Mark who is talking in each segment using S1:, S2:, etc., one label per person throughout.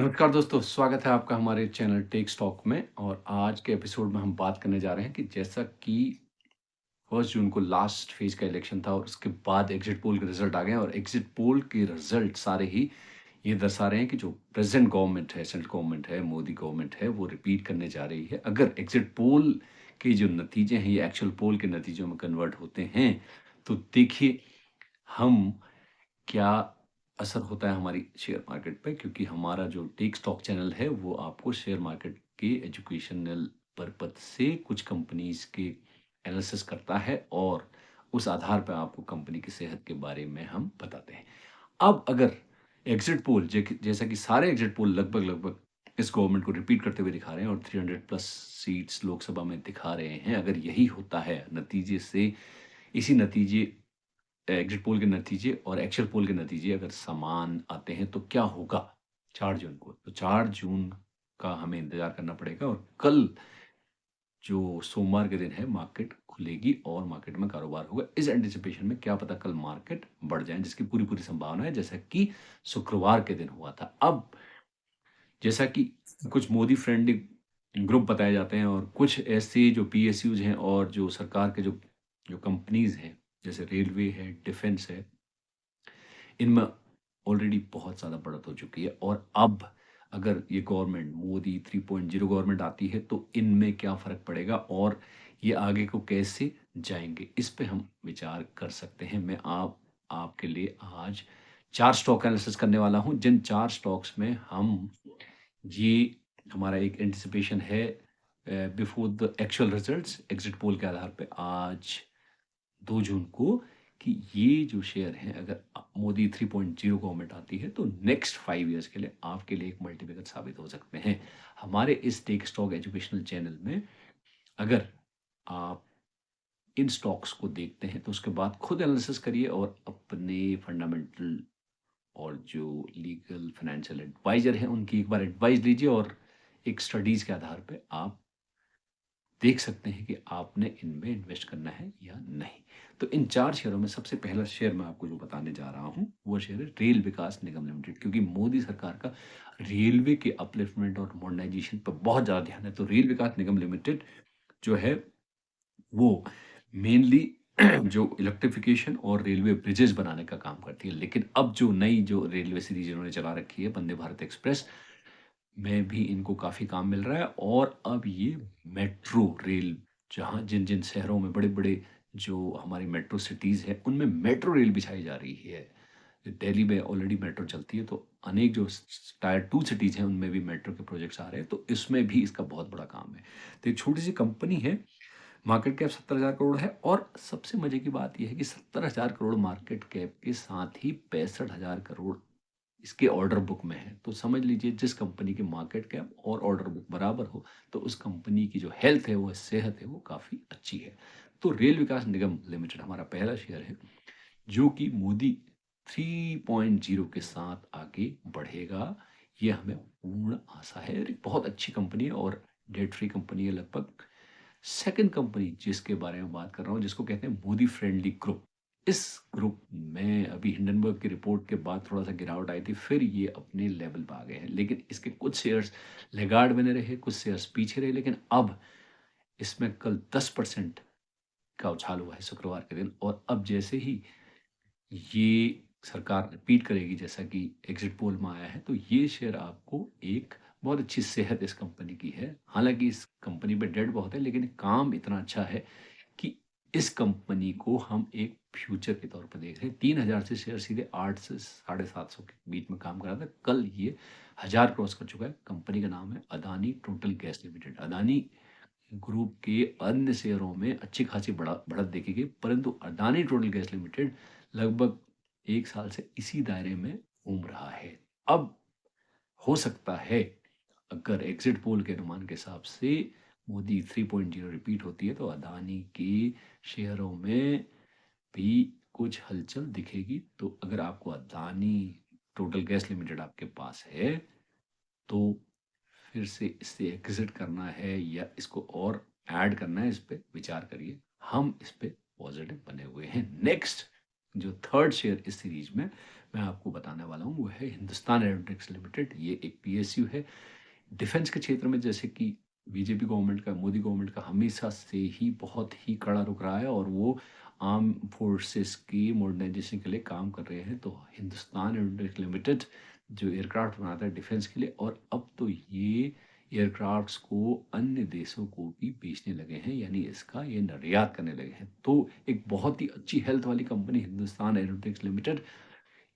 S1: नमस्कार दोस्तों, स्वागत है आपका हमारे चैनल टेक स्टॉक में। और आज के एपिसोड में हम बात करने जा रहे हैं कि जैसा कि 1 जून को लास्ट फेज का इलेक्शन था और उसके बाद एग्जिट पोल के रिजल्ट आ गए हैं और एग्जिट पोल के रिजल्ट सारे ही ये दर्शा रहे हैं कि जो प्रेजेंट गवर्नमेंट है, सेंट्रल गवर्नमेंट है, मोदी गवर्नमेंट है, वो रिपीट करने जा रही है। अगर एग्जिट पोल के जो नतीजे हैं ये एक्चुअल पोल के नतीजों में कन्वर्ट होते हैं, तो देखिए हम क्या असर होता है हमारी शेयर मार्केट पे, क्योंकि हमारा जो टेक स्टॉक चैनल है वो आपको शेयर मार्केट के एजुकेशनल पर्पज से कुछ कंपनीज के एनालिसिस करता है और उस आधार पर आपको कंपनी की सेहत के बारे में हम बताते हैं। अब अगर एग्जिट पोल जैसा कि सारे एग्जिट पोल लगभग लगभग इस गवर्नमेंट को रिपीट करते हुए दिखा रहे हैं और 300 प्लस सीट्स लोकसभा में दिखा रहे हैं, अगर यही होता है नतीजे से, इसी नतीजे एग्जिट पोल के नतीजे और एक्चुअल पोल के नतीजे अगर समान आते हैं तो क्या होगा 4 जून को? तो 4 जून का हमें इंतज़ार करना पड़ेगा और कल जो सोमवार के दिन है मार्केट खुलेगी और मार्केट में कारोबार होगा। इस एंटिसिपेशन में क्या पता कल मार्केट बढ़ जाए, जिसकी पूरी-पूरी संभावना है, जैसा कि शुक्रवार के दिन हुआ था। अब जैसा कि कुछ मोदी फ्रेंडली ग्रुप बताए जाते हैं और कुछ ऐसे जो पीएसयूज़ हैं और जो सरकार के जो जो कंपनीज़ हैं, जैसे रेलवे है, डिफेंस है, इनमें ऑलरेडी बहुत ज़्यादा बढ़त हो चुकी है। और अब अगर ये गवर्नमेंट मोदी 3.0 गवर्नमेंट आती है तो इनमें क्या फ़र्क पड़ेगा और ये आगे को कैसे जाएँगे, इस पे हम विचार कर सकते हैं। मैं आपके लिए आज 4 स्टॉक एनालिसिस करने वाला हूँ, जिन 4 स्टॉक्स में हम ये हमारा एक एंटिसिपेशन है before the actual results exit poll के आधार पे आज 2 जून को, कि ये जो शेयर हैं अगर मोदी 3.0 गवर्नमेंट आती है तो नेक्स्ट 5 इयर्स के लिए आपके लिए एक मल्टीप्लिकेटर साबित हो सकते हैं। हमारे इस टेक स्टॉक एजुकेशनल चैनल में अगर आप इन स्टॉक्स को देखते हैं तो उसके बाद खुद एनालिसिस करिए और अपने फंडामेंटल और जो लीगल फाइनेंशियल एडवाइज़र हैं उनकी एक बार एडवाइस लीजिए और एक स्टडीज़ के आधार पे आप देख सकते हैं कि आपने इनमें इन्वेस्ट करना है या नहीं। तो इन 4 शेयरों में सबसे पहला शेयर मैं आपको जो बताने जा रहा हूँ, वो शेयर है रेल विकास निगम लिमिटेड, क्योंकि मोदी सरकार का रेलवे के अपलिफ्टमेंट और मॉडर्नाइज़ेशन पर बहुत ज़्यादा ध्यान है। तो रेल विकास निगम लिमिटेड जो है, वो मेनली जो इलेक्ट्रिफ़िकेशन और रेलवे ब्रिजेज़ बनाने का काम करती है। लेकिन अब जो नई जो रेलवे सीरीज़ इन्होंने चला रखी है, वंदे भारत एक्सप्रेस, में भी इनको काफ़ी काम मिल रहा है। और अब ये मेट्रो रेल, जहाँ जिन-जिन शहरों में बड़े-बड़े जो हमारी मेट्रो सिटीज़ हैं, उनमें मेट्रो रेल बिछाई जा रही है। दिल्ली में ऑलरेडी मेट्रो चलती है, तो अनेक जो टायर 2 सिटीज़ हैं, उनमें भी मेट्रो के प्रोजेक्ट्स आ रहे हैं, तो इसमें भी इसका बहुत बड़ा काम है। तो एक छोटी-सी कंपनी है, मार्केट कैप 70,000 करोड़ है और सबसे मज़े की बात ये है कि 70,000 करोड़ मार्केट कैप के साथ ही 65,000 करोड़ इसके ऑर्डर बुक में है। तो समझ लीजिए जिस कंपनी की मार्केट कैप और ऑर्डर बुक बराबर हो, तो उस कंपनी की जो हेल्थ है, वो सेहत है, वो काफ़ी अच्छी है। तो रेल विकास निगम लिमिटेड हमारा पहला शेयर है, जो कि मोदी 3.0 के साथ आगे बढ़ेगा, ये हमें पूर्ण आशा है। और एक बहुत अच्छी कंपनी है और डेट फ्री कंपनी है लगभग। सेकंड कंपनी जिसके बारे में बात कर रहा हूँ, जिसको कहते हैं मोदी फ्रेंडली ग्रुप। इस ग्रुप में अभी हिंडनबर्ग की रिपोर्ट के बाद थोड़ा-सा गिरावट आई थी, फिर ये अपने लेवल पे आ गए हैं। लेकिन इसके कुछ शेयर्स लैगार्ड बने रहे, कुछ शेयर्स पीछे रहे, लेकिन अब इसमें कल 10% का उछाल हुआ है शुक्रवार के दिन। और अब जैसे ही ये सरकार रिपीट करेगी, जैसा कि एग्ज़िट पोल में आया है, तो ये शेयर आपको एक बहुत अच्छी सेहत इस कंपनी की है। हालाँकि इस कंपनी पे डेट बहुत है, लेकिन काम इतना अच्छा है कि इस कंपनी को हम एक फ्यूचर के तौर पे देख रहे हैं। 3,000 से शेयर सीधे 8 से 750 के बीच में काम कर रहा था। कल ये 1000 क्रॉस कर चुका है। कंपनी का नाम है Adani total gas limited. Adani group के अन्य शेयरों में अच्छी खासी बढ़त देखी गई, परंतु अदानी टोटल गैस लिमिटेड लगभग 1 साल से इसी दायरे में घूम रहा है। अब हो सकता है अगर एग्जिट पोल के अनुमान के हिसाब से मोदी 3.0 रिपीट होती है, तो अदानी के शेयरों में भी कुछ हलचल दिखेगी। तो अगर आपको अदानी टोटल गैस लिमिटेड आपके पास है, तो फिर से इससे एग्जिट करना है या इसको और ऐड करना है, इस पे विचार करिए। हम इस पे पॉजिटिव बने हुए हैं। नेक्स्ट जो थर्ड शेयर इस सीरीज में मैं आपको बताने वाला हूँ वो है हिंदुस्तान एरोनॉटिक्स लिमिटेड। ये एक पीएसयू है। डिफेंस के क्षेत्र में जैसे कि बीजेपी गवर्नमेंट का, मोदी गवर्नमेंट का हमेशा से ही बहुत ही कड़ा रुख रहा है और वो आर्म फोर्सेस की मॉडर्नाइजेशन के लिए काम कर रहे हैं। तो हिंदुस्तान एरोनॉटिक्स लिमिटेड जो एयरक्राफ्ट बनाता है डिफेंस के लिए, और अब तो ये एयरक्राफ्ट्स को अन्य देशों को भी बेचने लगे हैं, यानी इसका ये निर्यात करने लगे हैं। तो एक बहुत ही अच्छी हेल्थ वाली कंपनी हिंदुस्तान एरोनॉटिक्स लिमिटेड,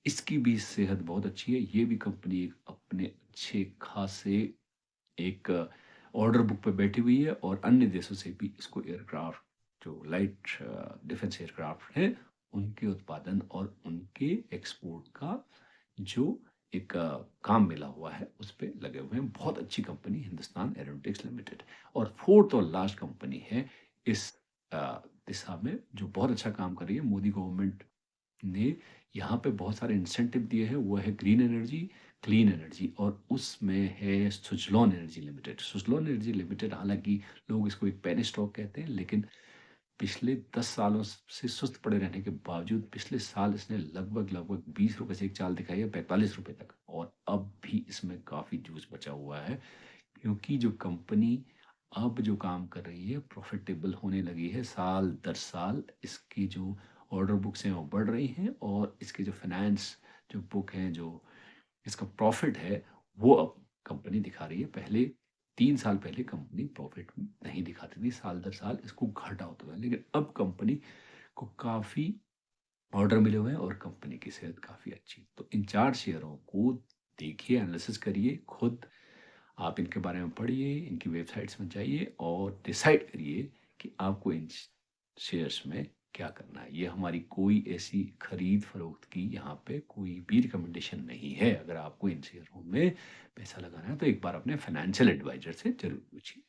S1: इसकी भी सेहत बहुत अच्छी है। ये भी कंपनी एक अपने अच्छे खासे एक ऑर्डर बुक पे बैठी हुई है और अन्य देशों से भी इसको एयरक्राफ्ट, जो लाइट डिफेंस एयरक्राफ्ट हैं, उनके उत्पादन और उनके एक्सपोर्ट का जो एक काम मिला हुआ है उस पे लगे हुए हैं। बहुत अच्छी कंपनी हिंदुस्तान एरोनॉटिक्स लिमिटेड। और फोर्थ और लास्ट कंपनी है इस अ, दिशा में जो बहुत अच्छा काम कर रही है। मोदी गवर्नमेंट ने यहाँ पे बहुत सारे इंसेंटिव दिए हैं, वो है ग्रीन एनर्जी, क्लीन एनर्जी, और उसमें है Suzlon energy limited. Suzlon energy limited, हालांकि लोग इसको एक पेनी स्टॉक कहते हैं, लेकिन पिछले 10 सालों से सुस्त पड़े रहने के बावजूद पिछले साल इसने लगभग लगभग 20 रुपए से एक चाल दिखाई है 45 रुपए तक, और अब भी इसमें काफ़ी जूस बचा हुआ है, क्योंकि जो कंपनी अब जो काम कर रही है प्रॉफिटेबल होने लगी है। साल दर साल इसकी जो ऑर्डर बुक्स हैं वो बढ़ रही हैं, और इसके जो फाइनेंस जो बुक हैं, जो इसका प्रॉफिट है, वो अब कंपनी दिखा रही है। पहले 3 साल पहले कंपनी प्रॉफिट नहीं दिखाती थी, साल दर साल इसको घाटा होता था, लेकिन अब कंपनी को काफ़ी ऑर्डर मिले हुए हैं और कंपनी की सेहत काफ़ी अच्छी है। तो इन 4 शेयरों को देखिए, एनालिसिस करिए खुद, आप इनके बारे में पढ़िए, इनकी वेबसाइट्स में जाइए और डिसाइड करिए कि आपको इन शेयर्स में क्या करना है। ये हमारी कोई ऐसी खरीद फरोख्त की यहाँ पे कोई भी रिकमेंडेशन नहीं है। अगर आपको इन शेयरों में पैसा लगाना है तो एक बार अपने फाइनेंशियल एडवाइजर से ज़रूर पूछिए।